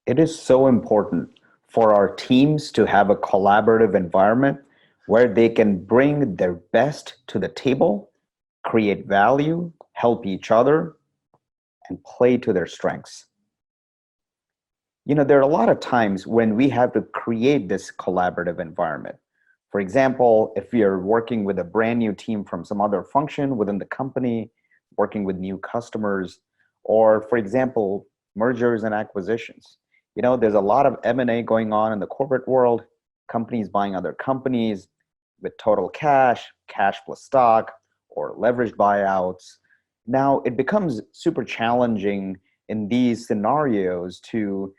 It is so important for our teams to have a collaborative environment where they can bring their best to the table, create value, help each other, and play to their strengths. There are a lot of times when we have to create this collaborative environment. For example, if we are working with a brand new team from some other function within the company, working with new customers, or for example, mergers and acquisitions. There's a lot of M&A going on in the corporate world, companies buying other companies with total cash plus stock, or leveraged buyouts. Now, it becomes super challenging in these scenarios to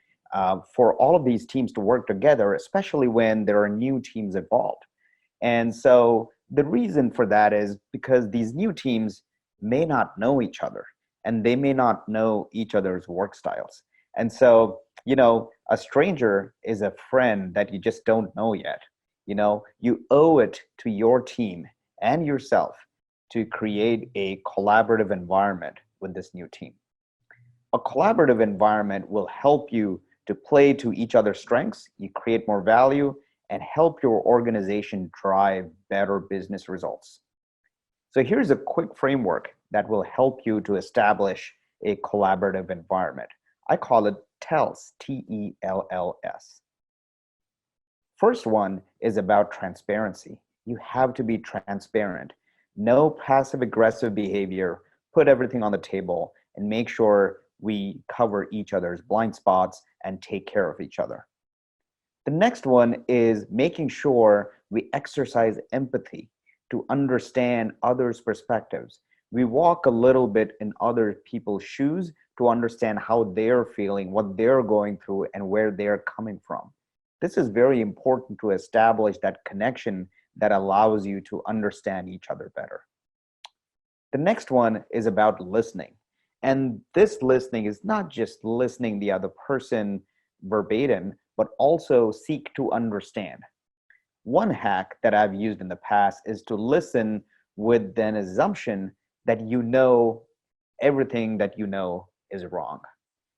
for all of these teams to work together, especially when there are new teams involved. And so the reason for that is because these new teams may not know each other and they may not know each other's work styles. And so, a stranger is a friend that you just don't know yet. You owe it to your team and yourself to create a collaborative environment with this new team. A collaborative environment will help you to play to each other's strengths, you create more value, and help your organization drive better business results. So here's a quick framework that will help you to establish a collaborative environment. I call it TELLS, TELLS. First one is about transparency. You have to be transparent. No passive aggressive behavior. Put everything on the table and make sure we cover each other's blind spots and take care of each other. The next one is making sure we exercise empathy to understand others' perspectives. We walk a little bit in other people's shoes to understand how they're feeling, what they're going through, and where they're coming from. This is very important to establish that connection that allows you to understand each other better. The next one is about listening. And this listening is not just listening the other person verbatim, but also seek to understand. One hack that I've used in the past is to listen with an assumption that you know everything that you know is wrong.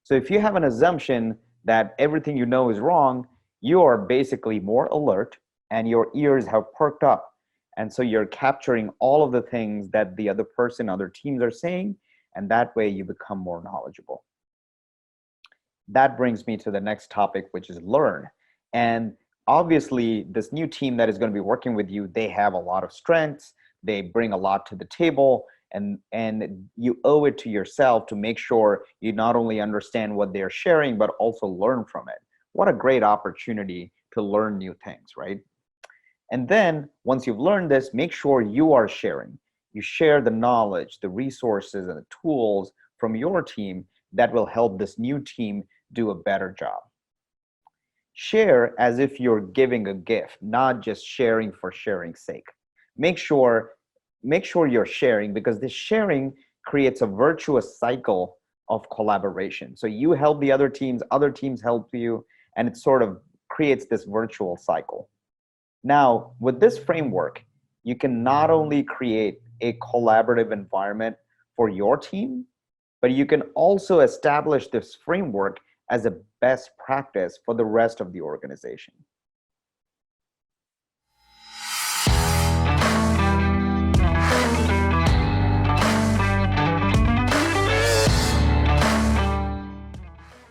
So if you have an assumption that everything you know is wrong, you are basically more alert and your ears have perked up. And so you're capturing all of the things that the other person, other teams are saying, and that way you become more knowledgeable. That brings me to the next topic, which is learn. And obviously, this new team that is going to be working with you, they have a lot of strengths, they bring a lot to the table, and you owe it to yourself to make sure you not only understand what they're sharing, but also learn from it. What a great opportunity to learn new things, right? And then once you've learned this, make sure you are sharing. You share the knowledge, the resources, and the tools from your team that will help this new team do a better job. Share as if you're giving a gift, not just sharing for sharing's sake. Make sure, make sure you're sharing, because this sharing creates a virtuous cycle of collaboration. So you help the other teams help you, and it sort of creates this virtual cycle. Now, with this framework, you can not only create a collaborative environment for your team, but you can also establish this framework as a best practice for the rest of the organization.